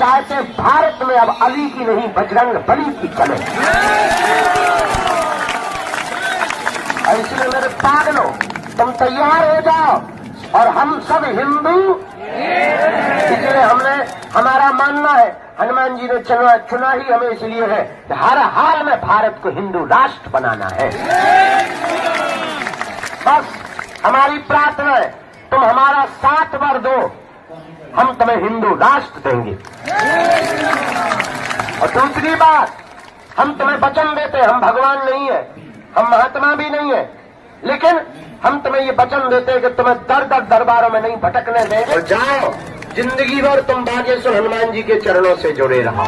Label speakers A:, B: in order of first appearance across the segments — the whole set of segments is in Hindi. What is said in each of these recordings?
A: चाहते भारत में अब अली की नहीं बजरंग बली की चले। इसलिए मेरे पागलों, तुम तैयार हो जाओ और हम सब हिंदू। इसलिए हमारा मानना है, हनुमान जी ने चुना ही हमें इसलिए है कि हर हाल में भारत को हिंदू राष्ट्र बनाना है। बस हमारी प्रार्थना है, तुम हमारा साथ वर दो, हम तुम्हें हिंदू राष्ट्र देंगे। और दूसरी बात, हम तुम्हें वचन देते, हम भगवान नहीं है, हम महात्मा भी नहीं है, लेकिन हम तुम्हें ये वचन देते हैं कि तुम्हें दर दर दरबारों में नहीं भटकने देंगे। और जाओ, जिंदगी भर तुम बागेश्वर हनुमान जी के चरणों से जुड़े रहो।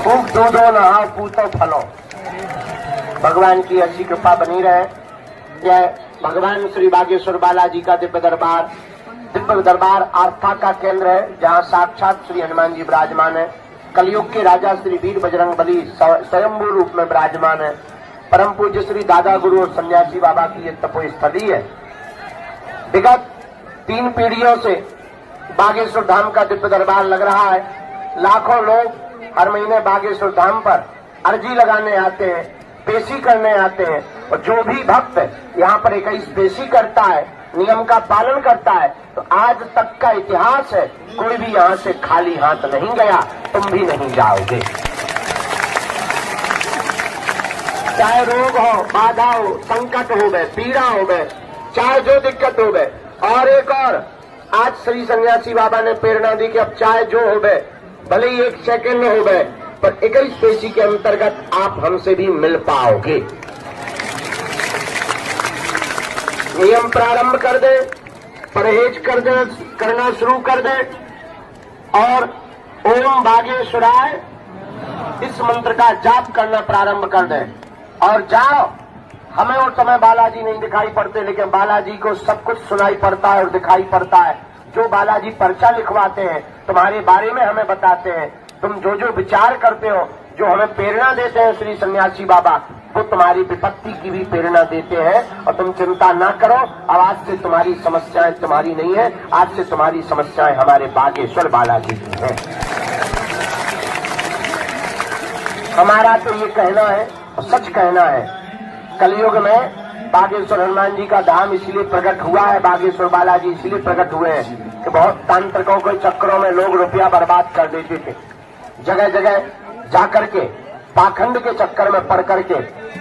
A: खूब दो नहाओ, पूतो फलो, भगवान की ऐसी कृपा बनी रहे। यह भगवान श्री बागेश्वर बालाजी का दिव्य दरबार आस्था का केंद्र है, जहाँ साक्षात श्री हनुमान जी विराजमान है। कलयुग के राजा श्री वीर बजरंग बली स्वयंभू रूप में विराजमान है। परम पूज्य श्री दादा गुरु और सन्यासी बाबा की ये तपोस्थली है। विगत 3 पीढ़ियों से बागेश्वर धाम का दिव्य दरबार लग रहा है। लाखों लोग हर महीने बागेश्वर धाम पर अर्जी लगाने आते हैं, पेशी करने आते हैं। और जो भी भक्त यहाँ पर 21 पेशी करता है, नियम का पालन करता है, तो आज तक का इतिहास है, कोई भी यहाँ से खाली हाथ नहीं गया। तुम भी नहीं जाओगे। चाहे रोग हो, बाधा हो, संकट हो गए, पीड़ा हो गए, चाहे जो दिक्कत हो गए। और एक और, आज श्री सन्यासी बाबा ने प्रेरणा दी कि अब चाहे जो हो गए, भले ही 1 सेकंड हो गए, पर 21 पेशी के अंतर्गत आप हमसे भी मिल पाओगे। नियम प्रारंभ कर दे, परहेज करना शुरू कर दे और ओम बागेश्वराय इस मंत्र का जाप करना प्रारंभ कर दे। और जाओ, हमें और तुम्हें बालाजी नहीं दिखाई पड़ते, लेकिन बालाजी को सब कुछ सुनाई पड़ता है और दिखाई पड़ता है। जो बालाजी पर्चा लिखवाते हैं, तुम्हारे बारे में हमें बताते हैं, तुम जो जो विचार करते हो, जो हमें प्रेरणा देते हैं श्री सन्यासी बाबा, वो तुम्हारी विपत्ति की भी प्रेरणा देते हैं। और तुम चिंता ना करो, अब आज से तुम्हारी समस्याएं तुम्हारी नहीं है, आज से तुम्हारी समस्याएं हमारे बागेश्वर बालाजी की हैं। हमारा तो ये कहना है और सच कहना है, कलयुग में बागेश्वर हनुमान जी का धाम इसलिए प्रकट हुआ है, बागेश्वर बालाजी इसलिए प्रकट हुए हैं कि बहुत तांत्रिकों के चक्करों में लोग रुपया बर्बाद कर देते थे। जगह जगह जाकर के पाखंड के चक्कर में पड़ करके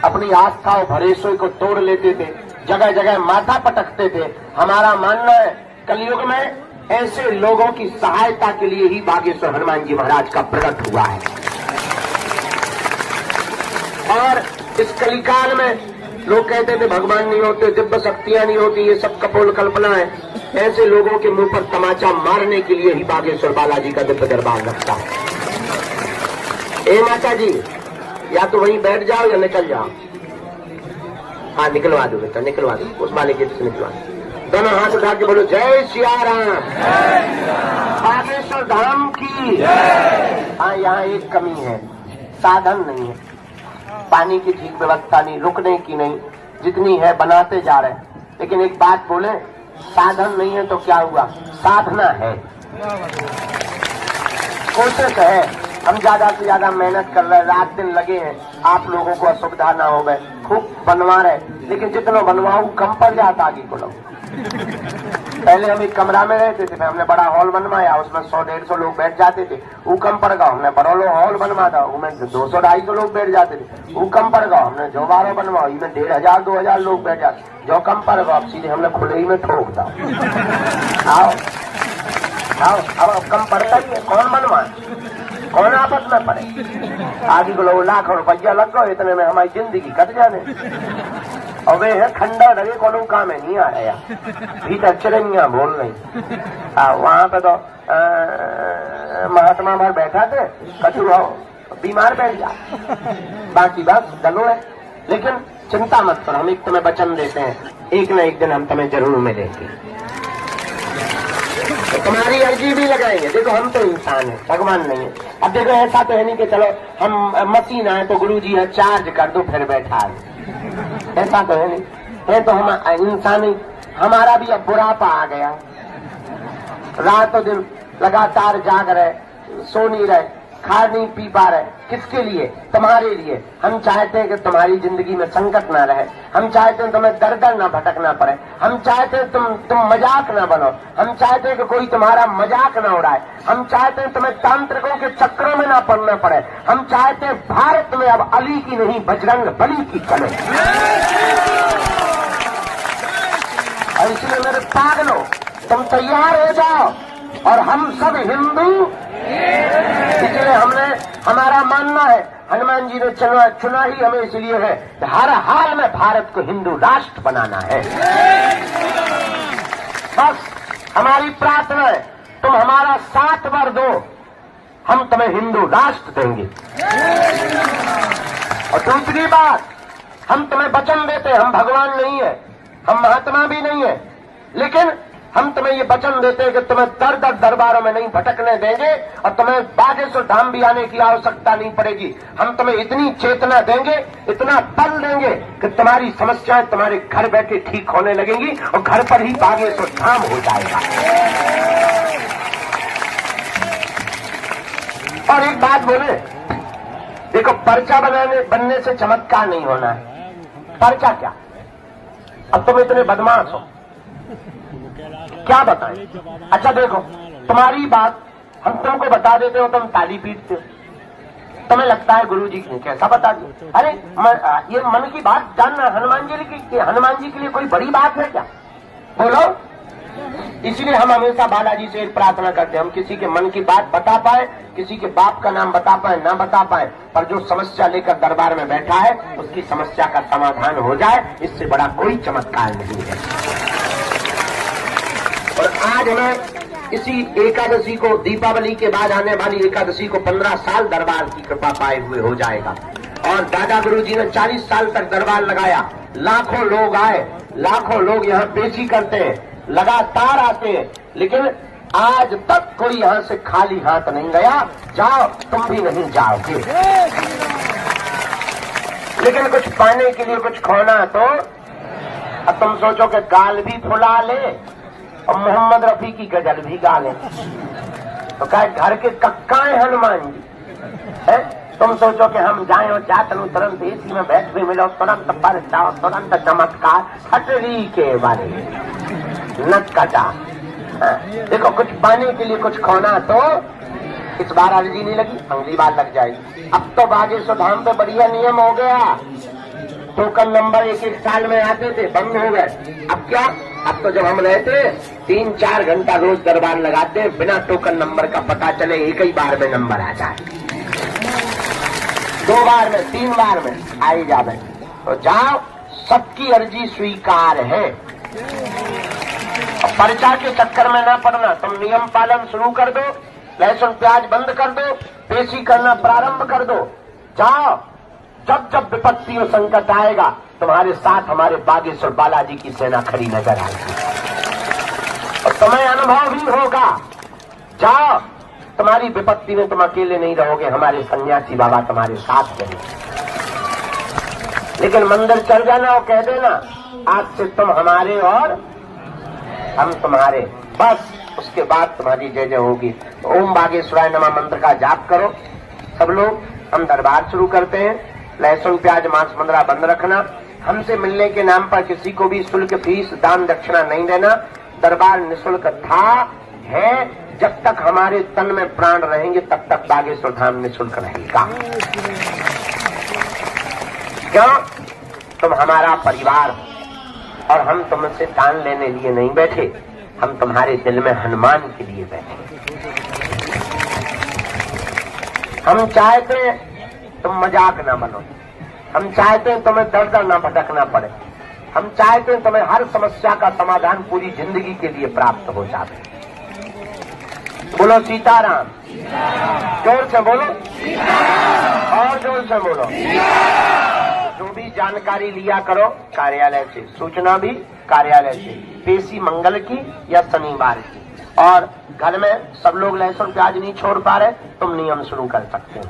A: अपनी आस्था और भरोसे को तोड़ लेते थे, जगह जगह माथा पटकते थे। हमारा मानना है, कलयुग में ऐसे लोगों की सहायता के लिए ही बागेश्वर हनुमान जी महाराज का प्रकट हुआ है। और इस कलिकाल में लोग कहते थे भगवान नहीं होते, दिव्य शक्तियां नहीं होती, ये सब कपोल कल्पना है। ऐसे लोगों के मुंह पर तमाचा मारने के लिए ही बागेश्वर बालाजी का दिव्य दरबार लगता है। ए माता जी, या तो वहीं बैठ जाओ या निकल जाओ। हाँ, निकलवा दो बेटा, निकलवा दो, उस वाले गेट से निकलवा दो। दोनों हाथ उठा के बोलो जय सिया राम, बागेश्वर धाम की। हाँ, यहाँ एक कमी है, साधन नहीं है, पानी की ठीक व्यवस्था नहीं, रुकने की नहीं, जितनी है बनाते जा रहे हैं। लेकिन एक बात बोले, साधन नहीं है तो क्या हुआ, साधना है, कोशिश है। हम ज्यादा से ज्यादा मेहनत कर रहे हैं, रात दिन लगे हैं, आप लोगों को असुविधा ना हो गए, खूब बनवा रहे, लेकिन जितना बनवाऊ कम पड़ जाता आगे को लोग। पहले हम एक कमरा में रहते थे, हमने बड़ा हॉल बनवाया, उसमें 100-150 लोग बैठ जाते थे। वो कम पड़ गया, हमने बड़ा हॉल बनवा था, उसमें 200-250 लोग बैठ जाते थे। वो कम पड़ गया, हमने जो 12 बनवाओ, इसमें 1500-2000 लोग बैठ जाते। जो कम पड़ गया, अब सीधे हमने खुले ही में ठोक दो। आओ आओ, अब कम पड़ता ही है, कौन बनवाए, कौन आपस में पड़े। आगे को लोग लाखों रुपया लग गए, इतने में हमारी जिंदगी कट जाने। और वे है खंडा लगे, कोनो काम में नहीं आ रहा, भीतर चिड़िया बोल रही। वहां पे तो महात्मा भर बैठा थे, कचू बीमार बैठ जा, बाकी बात गलो है। लेकिन चिंता मत करो, हम एक तुम्हें वचन देते हैं, एक न एक दिन हम तुम्हें जरूर मिलेंगे, तो तुम्हारी अर्जी भी लगाएंगे। देखो, हम तो इंसान है, भगवान नहीं है। अब देखो, ऐसा तो है नहीं कि चलो हम मशीन आए तो गुरुजी है चार्ज कर दो फिर बैठा, ऐसा तो है नहीं है। तो हम इंसान ही, हमारा भी अब बुढ़ापा आ गया, रात दिन लगातार जाग रहे, सो नहीं रहे, खा नहीं पी पा रहे, किसके लिए? तुम्हारे लिए। हम चाहते हैं कि तुम्हारी जिंदगी में संकट ना रहे, हम चाहते हैं तुम्हें दर दर ना भटकना पड़े, हम चाहते हैं तुम मजाक ना बनो, हम चाहते हैं कि कोई तुम्हारा मजाक ना उड़ाए, हम चाहते हैं तुम्हें तांत्रिकों के चक्रों में ना पड़ना पड़े, हम चाहते हैं भारत में अब अली की नहीं बजरंग बली की चले। और इसलिए मेरे पागलों, तुम तैयार हो जाओ और हम सब हिंदू। इसलिए हमारा मानना है, हनुमान जी ने चुना ही हमें इसलिए है कि हर हाल में भारत को हिंदू राष्ट्र बनाना है। बस हमारी प्रार्थना है, तुम हमारा साथ वर दो, हम तुम्हें हिंदू राष्ट्र देंगे। और दूसरी बात, हम तुम्हें वचन देते, हम भगवान नहीं है, हम महात्मा भी नहीं है, लेकिन हम तुम्हें ये वचन देते हैं कि तुम्हें दर दर दरबारों में नहीं भटकने देंगे और तुम्हें बागेश्वर धाम भी आने की आवश्यकता नहीं पड़ेगी। हम तुम्हें इतनी चेतना देंगे, इतना बल देंगे कि तुम्हारी समस्याएं तुम्हारे घर बैठे ठीक होने लगेंगी और घर पर ही बागेश्वर धाम हो जाएगा। और एक बात बोले, देखो पर्चा बनने से चमत्कार नहीं होना है। पर्चा क्या? अब तुम इतने बदमाश हो, क्या बताएं? अच्छा देखो, तुम्हारी बात हम तुमको बता देते हो, तुम ताली पीटते हो, तुम्हें लगता है गुरुजी ने कैसा बता दिया। अरे ये मन की बात जानना हनुमान जी के लिए कोई बड़ी बात है क्या? बोलो। इसलिए हम हमेशा बालाजी से एक प्रार्थना करते हैं, हम किसी के मन की बात बता पाए, किसी के बाप का नाम बता पाए ना बता पाए, पर जो समस्या लेकर दरबार में बैठा है उसकी समस्या का समाधान हो जाए, इससे बड़ा कोई चमत्कार नहीं है। और आज हमें इसी एकादशी को, दीपावली के बाद आने वाली एकादशी को 15 साल दरबार की कृपा पाए हुए हो जाएगा। और दादा गुरुजी ने 40 साल तक दरबार लगाया, लाखों लोग आए, लाखों लोग यहाँ पेशी करते हैं, लगातार आते हैं, लेकिन आज तक कोई यहाँ से खाली हाथ नहीं गया। जाओ, तुम भी नहीं जाओगे, लेकिन कुछ पाने के लिए कुछ खोना तो। अब तुम सोचो कि गाल भी फुला ले और मोहम्मद रफी की गजल भी गा ले, तो क्या घर के कक्का है हनुमान जी है? तुम सोचो कि हम जाए और जातनु तुरंत एसी में बैठ भी मिलो, तुरंत पर जाओ, तुरंत चमत्कार, हटरी के बारे नट कटा। देखो, कुछ पाने के लिए कुछ खोना तो। इस बार अर्जी नहीं लगी, अगली बार लग जाएगी। अब तो बागेश्वर धाम पे बढ़िया नियम हो गया, टोकन नंबर एक साल में आते थे, बंद हो गए। अब क्या, अब तो जब हम रहते 3-4 घंटा रोज दरबार लगाते, बिना टोकन नंबर का पता चले एक ही बार में नंबर आ जाए, 2 बार में 3 बार में आई जावे। तो जाओ, सबकी अर्जी स्वीकार है। और पर्चा के चक्कर में ना पड़ना, तुम नियम पालन शुरू कर दो, लहसुन प्याज बंद कर दो, पेशी करना प्रारंभ कर दो। जाओ, जब जब विपत्ति और संकट आएगा, तुम्हारे साथ हमारे बागेश्वर बालाजी की सेना खड़ी नजर आएगी और तुम्हें अनुभव भी होगा। जाओ, तुम्हारी विपत्ति में तुम अकेले नहीं रहोगे, हमारे सन्यासी बाबा तुम्हारे साथ रहेंगे। लेकिन मंदिर चल जाना और कह देना आज से तुम हमारे और हम तुम्हारे, बस उसके बाद तुम्हारी जय जय होगी। तो ओम बागेश्वराय नमः मंत्र का जाप करो सब लोग। हम दरबार शुरू करते हैं। लहसुन प्याज मांस मंदरा बंद रखना। हमसे मिलने के नाम पर किसी को भी शुल्क फीस दान दक्षिणा नहीं देना। दरबार निःशुल्क था, है, जब तक हमारे तन में प्राण रहेंगे तब तक बागेश्वर धाम निःशुल्क रहेगा। क्यों? तुम हमारा परिवार हो और हम तुमसे दान लेने लिए नहीं बैठे, हम तुम्हारे दिल में हनुमान के लिए बैठे। हम चाहते हैं तुम मजाक ना बनो, हम चाहते हैं तुम्हें दर दर ना भटकना पड़े, हम चाहते हैं तुम्हें हर समस्या का समाधान पूरी जिंदगी के लिए प्राप्त हो जाए। बोलो सीताराम, जोर से बोलो और जोर से बोलो। जो भी जानकारी लिया करो कार्यालय से, सूचना भी कार्यालय से, पेशी मंगल की या शनिवार की। और घर में सब लोग लहसुन प्याज नहीं छोड़ पा रहे, तुम नियम शुरू कर सकते हो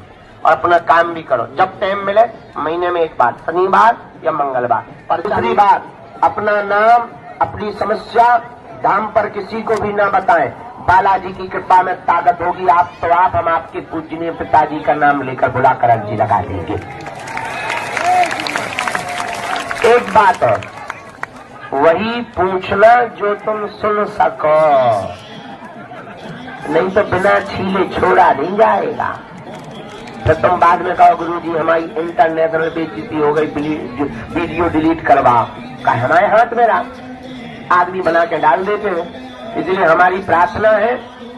A: और अपना काम भी करो जब टाइम मिले, महीने में एक बार, शनिवार या मंगलवार। और दूसरी बात, अपना नाम, अपनी समस्या धाम पर किसी को भी ना बताएं। बालाजी की कृपा में ताकत होगी आप तो आप, हम आपके पूजनीय पिताजी का नाम लेकर बुलाकर अर्जी लगा देंगे। एक बात और, वही पूछना जो तुम सुन सको, नहीं तो बिना छीले छोड़ा नहीं जाएगा। तो तुम बाद में कहो गुरुजी हमारी इंटरनेट में बेइज्जती हो गई, वीडियो डिलीट करवाओ। का हमारे हाथ में आदमी बना के डाल देते हैं। इसलिए हमारी प्रार्थना है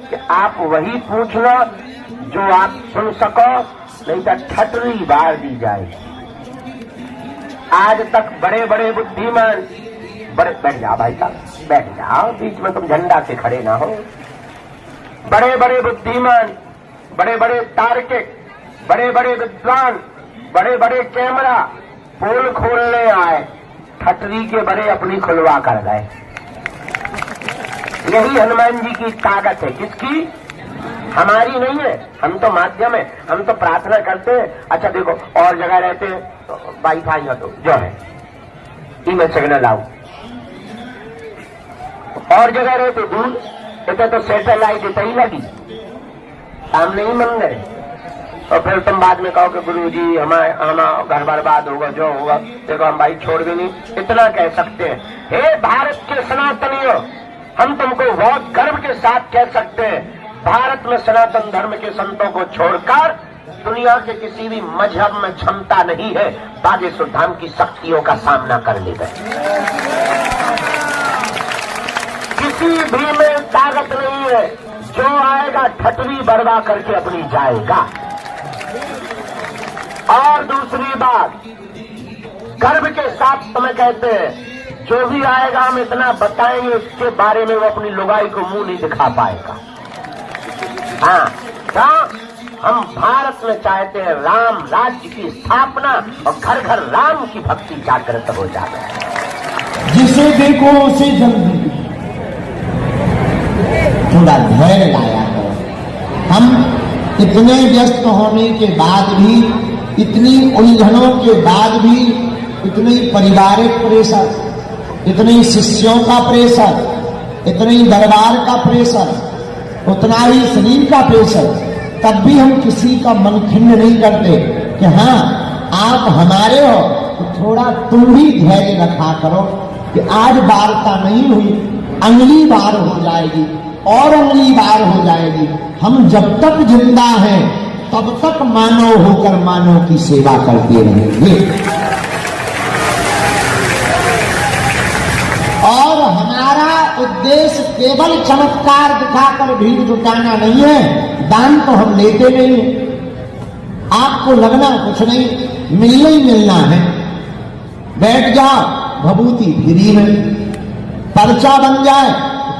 A: कि आप वही पूछना जो आप सुन सको, नहीं तो ठटरी बार दी जाए। आज तक बड़े बड़े बुद्धिमान, बड़े बैठ जाओ भाई साहब, बैठ जाओ, बीच में तुम झंडा से खड़े ना हो। बड़े बड़े बुद्धिमान, बड़े बड़े तार्किक, बड़े बड़े विद्वान, बड़े बड़े कैमरा पोल खोलने आए, ठटरी के बड़े अपनी खुलवा कर गए। यही हनुमान जी की ताकत है। किसकी? हमारी नहीं है, हम तो माध्यम है, हम तो प्रार्थना करते हैं। अच्छा देखो, और जगह रहते हैं तो वाईफाई हो तो जो है ईमेल सिग्नल आओ, और जगह रहते दूर, इतना तो सैटेलाइट इतना ही लगी, सामने ही मंदिर है। और फिर तुम बाद में कहो कि गुरुजी हमारा घर बर्बाद होगा, जो होगा। देखो हम भाई छोड़ भी नहीं, इतना कह सकते हैं, हे भारत के सनातनियों, हम तुमको बहुत गर्व के साथ कह सकते हैं, भारत में सनातन धर्म के संतों को छोड़कर दुनिया के किसी भी मजहब में क्षमता नहीं है बागेश्वर धाम की शक्तियों का सामना करने में। किसी भी में ताकत नहीं है, जो आएगा ठटरी बर्बा करके अपनी जाएगा। और दूसरी बात, गर्व के साथ तुम्हें कहते हैं, जो भी आएगा हम इतना बताएंगे उसके बारे में वो अपनी लुगाई को मुंह नहीं दिखा पाएगा। हाँ, हम भारत में चाहते हैं राम राज्य की स्थापना और घर घर राम की भक्ति जागृत हो जाए।
B: जिसे देखो उसे जल्दी थोड़ा धैर्य लाया करो। हम इतने व्यस्त होने के बाद भी, इतनी उलझनों के बाद भी, इतनी पारिवारिक प्रेशर, इतने शिष्यों का प्रेशर, इतने दरबार का प्रेशर, उतना ही शरीर का प्रेशर, तब भी हम किसी का मन खिन्न नहीं करते कि हाँ आप हमारे हो तो थोड़ा तुम भी धैर्य रखा करो कि आज वार्ता नहीं हुई, अगली बार हो जाएगी और अगली बार हो जाएगी। हम जब तक जिंदा हैं तब तक मानव होकर मानव की सेवा करते रहेंगे। और हमारा उद्देश्य केवल चमत्कार दिखाकर भीड़ जुटाना नहीं है, दान तो हम लेते नहीं हैं। आपको लगना कुछ नहीं, मिलना ही मिलना है। बैठ जाओ, भभूति फ्री में, पर्चा बन जाए,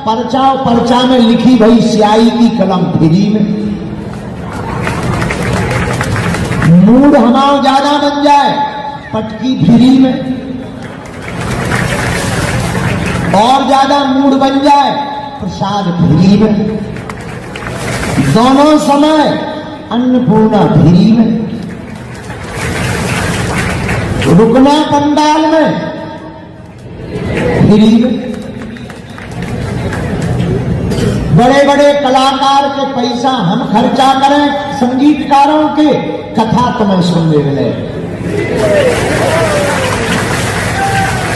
B: पर्चा में लिखी भई स्याही की कलम फ्री में। मूड हमारा ज्यादा बन जाए, पटकी फ्री में, और ज्यादा मूड बन जाए प्रसाद फ्री में। दोनों समय अन्नपूर्णा फ्री में। रुकना पंडाल में फ्री में। बड़े बड़े कलाकार के पैसा हम खर्चा करें, संगीतकारों के, कथा तुम्हें सुनने मिले।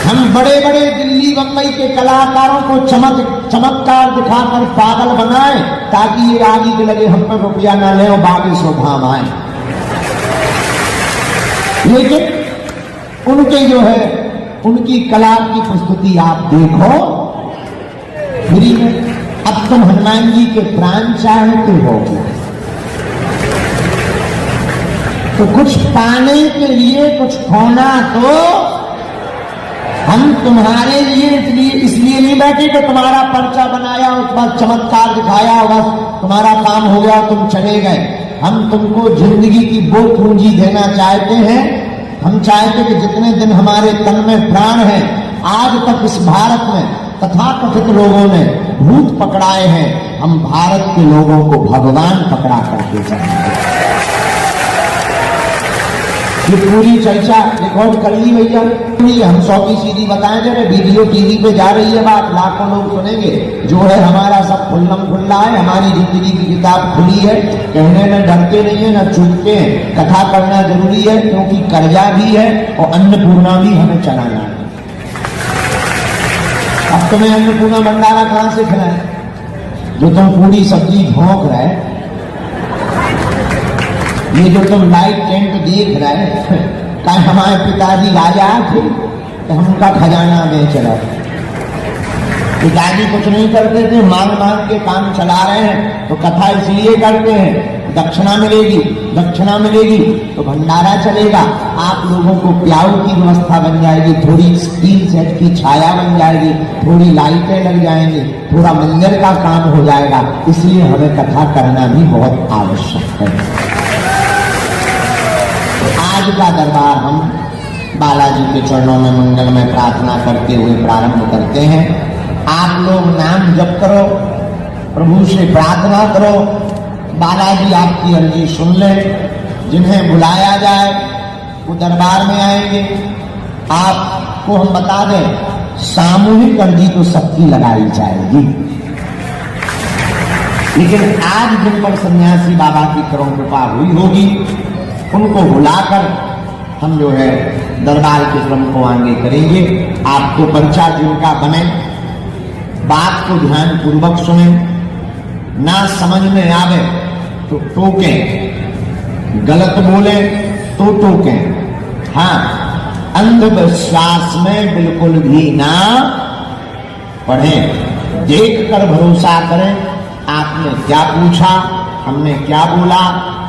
B: हम बड़े बड़े दिल्ली बम्बई के कलाकारों को चमत्कार दिखाकर पागल बनाएं ताकि ये आगे के लगे हम पर रुपया न ले और बागेश्वर धाम आए। लेकिन उनके जो है उनकी कला की प्रस्तुति आप देखो फ्री में। अब तुम हनुमान जी के प्राण चाहते हो तो कुछ पाने के लिए कुछ खोना तो हम तुम्हारे लिए इसलिए नहीं बैठे कि तुम्हारा पर्चा बनाया, उस बाद चमत्कार दिखाया, बस तुम्हारा काम हो गया, तुम चले गए। हम तुमको जिंदगी की वो पूंजी देना चाहते हैं। हम चाहते कि जितने दिन हमारे तन में प्राण है, आज तक इस भारत में तथाकथित लोगों ने भूत पकड़ाए हैं, हम भारत के लोगों को भगवान पकड़ा करके जाएंगे। ये पूरी चर्चा रिकॉर्ड कर ली भैया। हम 100 की सीधी बताएं जरा, वीडियो टीवी पे जा रही है बात, लाखों लोग सुनेंगे। जो है हमारा सब खुल्लम खुल्ला है, हमारी जिंदगी की किताब खुली है, कहने में डरते नहीं है न चूकते हैं। कथा करना जरूरी है क्योंकि कर्जा भी है और अन्नपूर्णा भी हमें चलाना है। अब तुम्हें अन्नपूर्णा भंडारा कहां से खिलाए जो तुम पूरी सब्जी भोंक रहे, ये जो तुम लाइट टेंट देख रहे, कहीं हमारे पिताजी राजा थे तो हम उनका खजाना बेच रहे। पिताजी कुछ नहीं करते थे, मांग मांग के काम चला रहे हैं, तो कथा इसलिए करते हैं दक्षिणा मिलेगी, दक्षिणा मिलेगी तो भंडारा चलेगा, आप लोगों को प्याऊ की व्यवस्था बन जाएगी, थोड़ी स्टील सेट की छाया बन जाएगी, थोड़ी लाइटें लग जाएंगी, थोड़ा मंदिर का काम हो जाएगा। इसलिए हमें कथा करना भी बहुत आवश्यक है। आज का दरबार हम बालाजी के चरणों में मंगलमय प्रार्थना करते हुए प्रारंभ करते हैं। आप लोग नाम जप करो, प्रभु से प्रार्थना करो, बालाजी आपकी अर्जी सुन ले। जिन्हें बुलाया जाए वो दरबार में आएंगे। आपको हम बता दें, सामूहिक अर्जी तो सबकी लगाई जाएगी, लेकिन आज जिन पर सन्यासी बाबा की करुण कृपा हुई होगी उनको बुलाकर हम जो है दरबार के क्रम को आगे करेंगे। आपको पर्चा जिनका बने, बात को ध्यान पूर्वक सुने, ना समझ में आवे तो टोकें, गलत बोले तो टोकें। हाँ, अंधविश्वास में बिल्कुल भी ना पढ़ें, देख कर भरोसा करें। आपने क्या पूछा, हमने क्या बोला,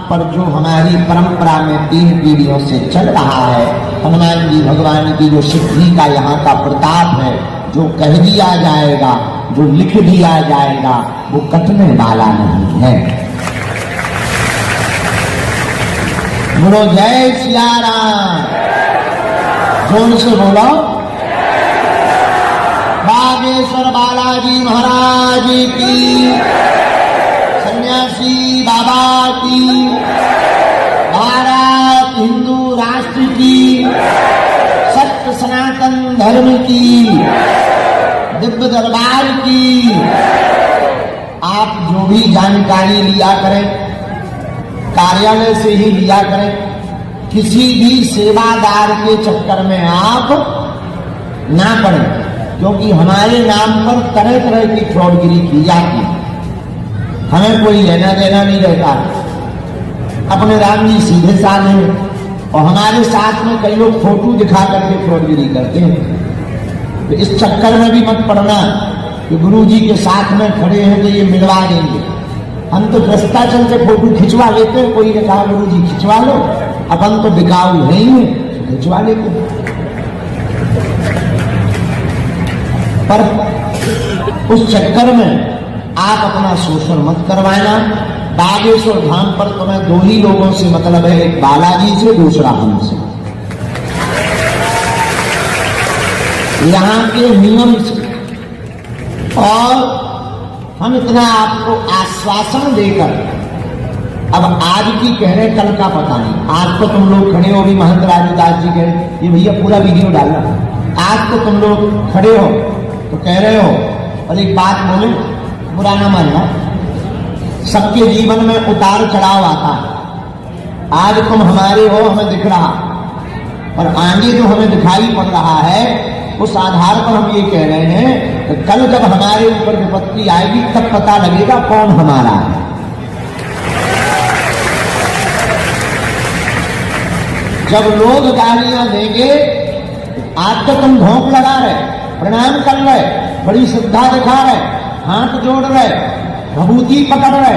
B: पर जो हमारी परंपरा में 3 पीढ़ियों से चल रहा है, हनुमान जी भगवान की जो सिद्धि का यहाँ का प्रताप है, जो कह दिया जाएगा, जो लिख दिया जाएगा, वो कटने वाला नहीं है। बोलो जय सिया राम, जोर से बोलो। बागेश्वर बालाजी महाराज की, सन्यासी बाबा की, भारत हिंदू राष्ट्र की, सत्य सनातन धर्म की, दिव्य दरबार की। आप जो भी जानकारी लिया करें कार्यालय से ही लिया करें, किसी भी सेवादार के चक्कर में आप ना पड़ें, क्योंकि हमारे नाम पर तरह तरह की फ्रॉडगिरी की जाती है। हमें कोई लेना देना नहीं रहता, अपने राम जी सीधे साधे हैं और हमारे साथ में कई लोग फोटो दिखा करके फ्रॉडगिरी करते हैं। तो इस चक्कर में भी मत पड़ना कि गुरु जी के साथ में खड़े हैं तो ये मिलवा देंगे। हम तो भ्रष्टाचार से फोटो खिंचवा लेते हैं, कोई ने कहा गुरु जी खिंचवा लो, अपन तो बिकाऊ नहीं है, खिंचवा लेते हैं। पर उस चक्कर में आप अपना शोषण मत करवाना। बागेश्वर धाम पर तुम्हें 2 ही लोगों से मतलब है, एक बालाजी से, दूसरा हमसे। यहाँ के नियम से, और हम इतना आपको आश्वासन देकर, अब आज की कह रहे कल का पता नहीं। आज तो तुम लोग खड़े हो, भी महंत राजदास जी कह रहे, ये भैया पूरा वीडियो डालना। आज तो तुम लोग खड़े हो तो कह रहे हो, और एक बात बोले, बुरा ना मानना, सबके जीवन में उतार चढ़ाव आता है। आज तुम हमारे हो, हमें दिख रहा, और आगे जो हमें दिखाई पड़ रहा है, उस आधार पर हम ये कह रहे हैं कि कल जब हमारे ऊपर विपत्ति आएगी तब पता लगेगा कौन हमारा है। जब लोग गालियां देंगे, आज तो तुम भोंक लगा रहे, प्रणाम कर रहे, बड़ी श्रद्धा दिखा रहे, हाथ जोड़ रहे, भभूति पकड़ रहे,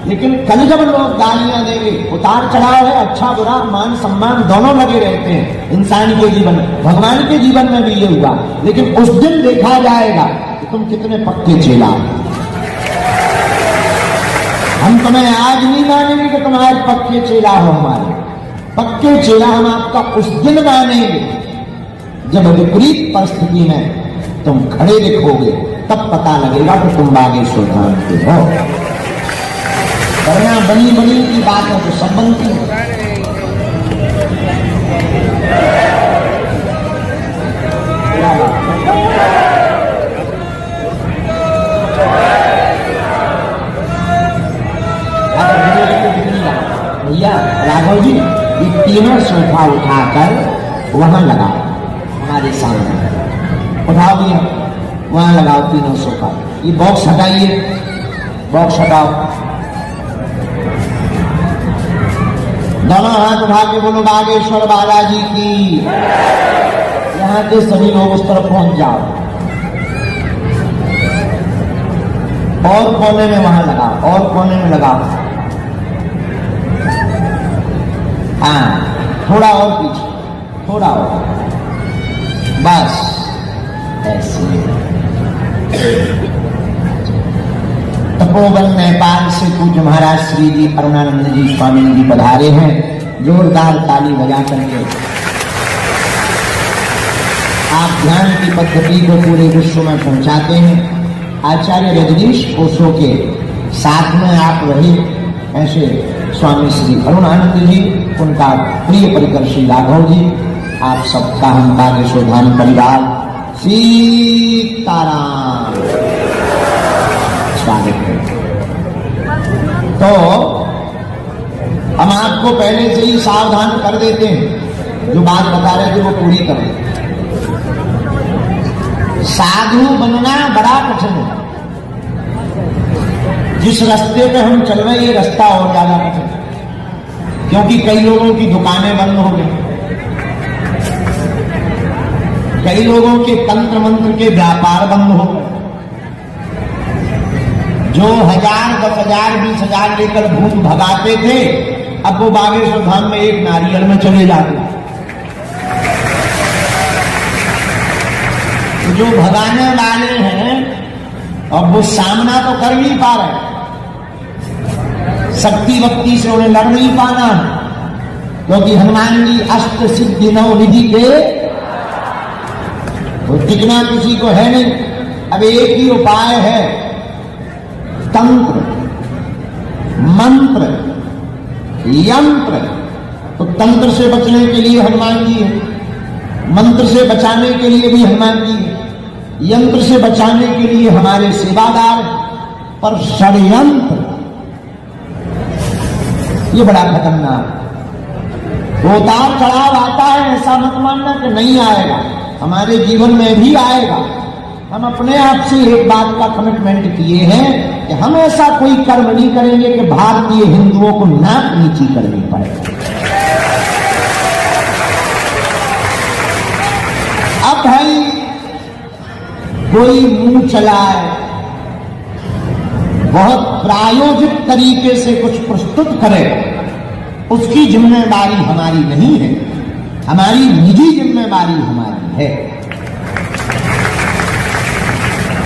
B: लेकिन कल जब लोग गालियां देंगे, उतार चढ़ाव है, अच्छा बुरा, मान सम्मान दोनों लगे रहते हैं इंसान के जीवन में। भगवान के जीवन में भी ये हुआ, लेकिन उस दिन देखा जाएगा कि तुम कितने पक्के चेला। हम तुम्हें आज नहीं मानेंगे कि तुम आज पक्के चेला हो हमारे, पक्के चेला हम आपका उस दिन मानेंगे जब विपरीत परिस्थिति में तुम खड़े दिखोगे, तब पता लगेगा कि तुम बागेश्वर धाम के हो। वरना बनी बनी की बातों को सब बनती है। भैया राघव जी, ये तीनों सोफा उठाकर वहां लगाओ, हमारे सामने उठाओ भैया, वहां लगाओ तीनों सोफा। ये बॉक्स हटाइए, बॉक्स हटाओ। दोनों हाथ उठा के बोलो बागेश्वर बालाजी की। यहाँ के सभी लोग उस तरफ पहुंच जाओ, और कोने में वहां लगाओ, और कोने में लगाओ। हाँ, थोड़ा और पीछे, थोड़ा और, बस ऐसे। तपोवन नेपाल से पूज्य महाराज श्री जी अरुणानंद जी स्वामी जी पधारे हैं। जोरदार ताली बजा करके आप ध्यान की पद्धति को पूरे विश्व में पहुंचाते हैं। आचार्य रजनीश ओशो के साथ में आप रहे, ऐसे स्वामी श्री अरुणानंद जी, उनका प्रिय परिकर श्री राघव जी, आप सबका हम बागेश्वर धाम परिवार सीताराम स्वागत है। तो हम आपको पहले से ही सावधान कर देते हैं, जो बात बता रहे थे वो पूरी कर देते। साधु बनना बड़ा कठिन है। जिस रास्ते पे हम चल रहे हैं ये रास्ता और ज्यादा कठिन है, क्योंकि कई लोगों की दुकानें बंद हो गई, कई लोगों के तंत्र मंत्र के व्यापार बंद हो गए। जो 1000, 10,000, 20,000 लेकर भूत भगाते थे, अब वो बागेश्वर धाम में एक नारियल में चले जाते। तो जो भगाने वाले हैं अब वो सामना तो कर नहीं पा रहे, शक्ति वक्ति से उन्हें लड़ नहीं पाना, क्योंकि हनुमान जी अष्ट सिद्धि नौ निधि के वो टिकना किसी को है नहीं। अब एक ही उपाय है, तंत्र मंत्र यंत्र। तो तंत्र से बचने के लिए हनुमान जी है, मंत्र से बचाने के लिए भी हनुमान जी है, यंत्र से बचाने के लिए हमारे सेवादार। पर षड्यंत्र ये बड़ा खतरनाक। उतार चढ़ाव आता है, ऐसा मत मानना कि नहीं आएगा, हमारे जीवन में भी आएगा। हम अपने आप से एक बात का कमिटमेंट किए हैं कि हम ऐसा कोई कर्म नहीं करेंगे कि भारतीय हिंदुओं को नाक नीची करनी पड़े। अब भाई कोई मुंह चलाए, बहुत प्रायोजित तरीके से कुछ प्रस्तुत करे, उसकी जिम्मेदारी हमारी नहीं है, हमारी निजी जिम्मेदारी हमारी है।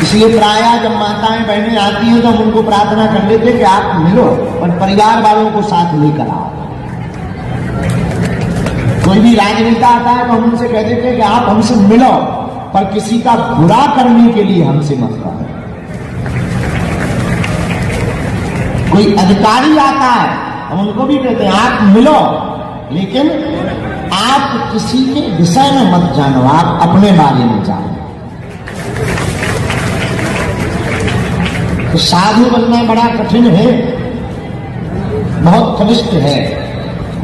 B: इसलिए प्राय जब माताएं बहनें आती हैं तो हम उनको प्रार्थना कर लेते कि आप मिलो और परिवार वालों को साथ लेकर आओ। कोई भी राजनेता आता है तो हम उनसे कह देते हैं कि आप हमसे मिलो, पर किसी का बुरा करने के लिए हमसे मत करो। कोई अधिकारी आता है हम उनको भी कहते हैं आप मिलो, लेकिन आप किसी के विषय में मत जानो, आप अपने बारे में जानो। तो साधु बनना बड़ा कठिन है, बहुत कनिष्ठ है।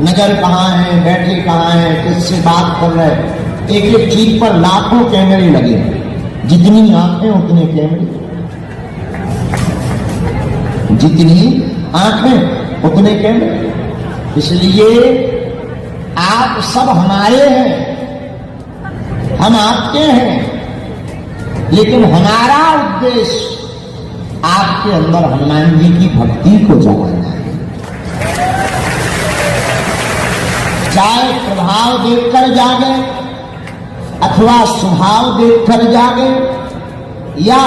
B: नजर कहाँ है, बैठे कहाँ है, किससे बात कर रहे हैं, एक एक चीज पर लाखों कैमरे लगे, जितनी आंखें उतने कैमरे, जितनी आंखें उतने कैमरे। इसलिए आप सब हमारे हैं, हम आपके हैं, लेकिन हमारा उद्देश्य आपके अंदर हनुमान जी की भक्ति को जगाना है। चाहे प्रभाव देखकर जागे अथवा स्वभाव देखकर जागे, या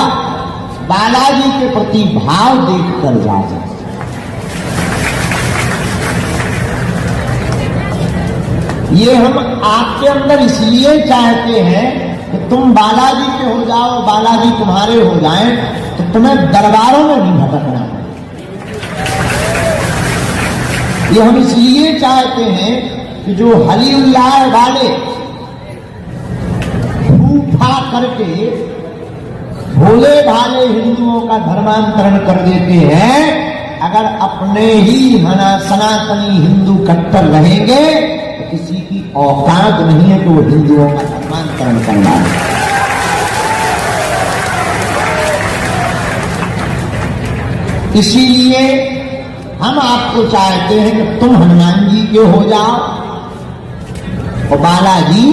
B: बालाजी के प्रति भाव देखकर जागे। ये हम आपके अंदर इसलिए चाहते हैं कि तुम बालाजी के हो जाओ, बालाजी तुम्हारे हो जाएं, तो तुम्हें दरबारों में नहीं भटकना है। ये हम इसलिए चाहते हैं कि जो हली उल्लाह वाले दिखा करके भोले भाले हिंदुओं का धर्मांतरण कर देते हैं। अगर अपने ही सनातनी हिंदू कट्टर रहेंगे तो किसी की औकात नहीं है कि वो हिंदुओं का धर्मांतरण करना है। इसीलिए हम आपको चाहते हैं कि तुम हनुमान जी के हो जाओ और बालाजी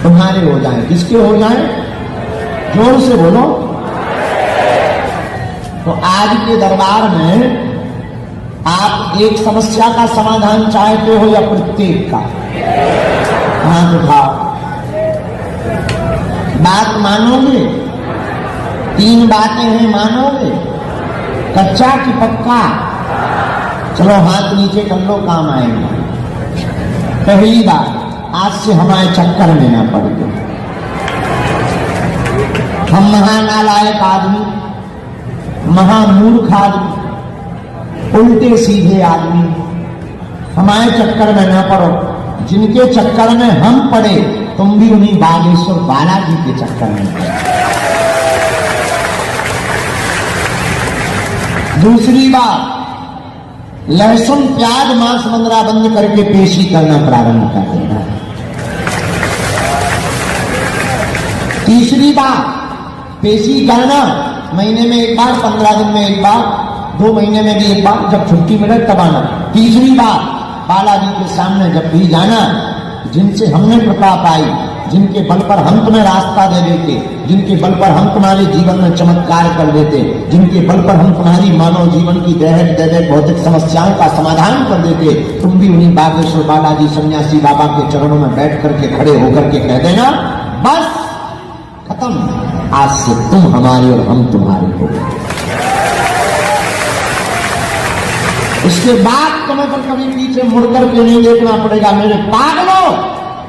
B: तुम्हारे हो जाए। किसके हो जाए? जोर से बोलो। तो आज के दरबार में आप एक समस्या का समाधान चाहते हो या प्रत्येक का? हाथ उठाओ। बात मानोगे? 3 बातें हैं, मानोगे? कच्चा कि पक्का? चलो हाथ नीचे कर लो, काम आएगा। पहली बात, आज से हमारे चक्कर में ना पड़ गए। हम महानालायक आदमी, महामूर्ख आदमी, उल्टे सीधे आदमी, हमारे चक्कर में न पड़ो। जिनके चक्कर में हम पड़े, तुम भी उन्हीं बागेश्वर बालाजी के चक्कर में पड़े। दूसरी बात, लहसुन प्याज मांस मंदरा बंद करके पेशी करना प्रारंभ कर देना। तीसरी बात, पेशी करना महीने में एक बार, 15 दिन में एक बार, 2 महीने में भी एक बार, जब छुट्टी मिले तब आना। तीसरी बात, बालाजी के सामने जब भी जाना, जिनसे हमने कृपा पाई, जिनके बल पर हम तुम्हें रास्ता दे देते, जिनके बल पर हम तुम्हारे जीवन में चमत्कार कर देते, जिनके बल पर हम तुम्हारी मानव जीवन की दैहिक भौतिक समस्याओं का समाधान कर देते, तुम भी उन्हीं बागेश्वर बालाजी सन्यासी बाबा के चरणों में बैठ करके खड़े होकर के कह देना, बस खत्म, आज से तुम हमारे और हम तुम्हारे हो। उसके बाद तुम्हें पर कभी पीछे मुड़कर के नहीं देखना पड़ेगा। मेरे पागलों,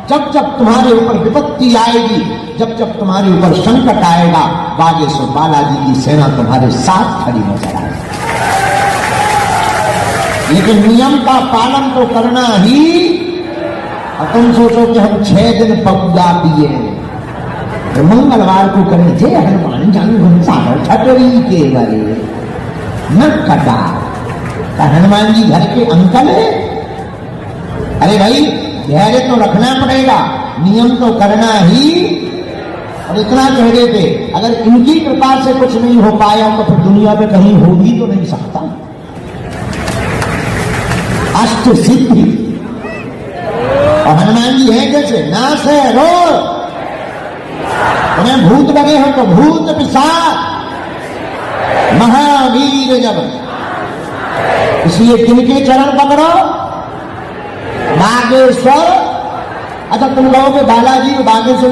B: जब जब तुम्हारे ऊपर विपत्ति आएगी, जब जब तुम्हारे ऊपर संकट आएगा, बागेश्वर बालाजी की सेना तुम्हारे साथ खड़ी नजर आएगी। लेकिन नियम का पालन तो करना ही। और तुम सोचो कि हम 6 दिन पगुदा पिए, तो मंगलवार को करें जय हनुमान जंग सागर ठटरी के वाले न कटा। हनुमान जी घर के अंकल है? अरे भाई, धैर्य तो रखना पड़ेगा, नियम तो करना ही। और इतना कह देते, अगर इनकी कृपा से कुछ नहीं हो पाया तो फिर दुनिया में कहीं हो भी तो नहीं सकता। अष्ट सिद्धि। और हनुमान जी है कैसे? नाश है रोग। तुम्हें भूत लगे हो तो भूत पिशाच, महावीर जब। इसलिए किनके चरण पकड़ो? बागेश्वर। अच्छा, तुम कहोगे बालाजी बागेश्वर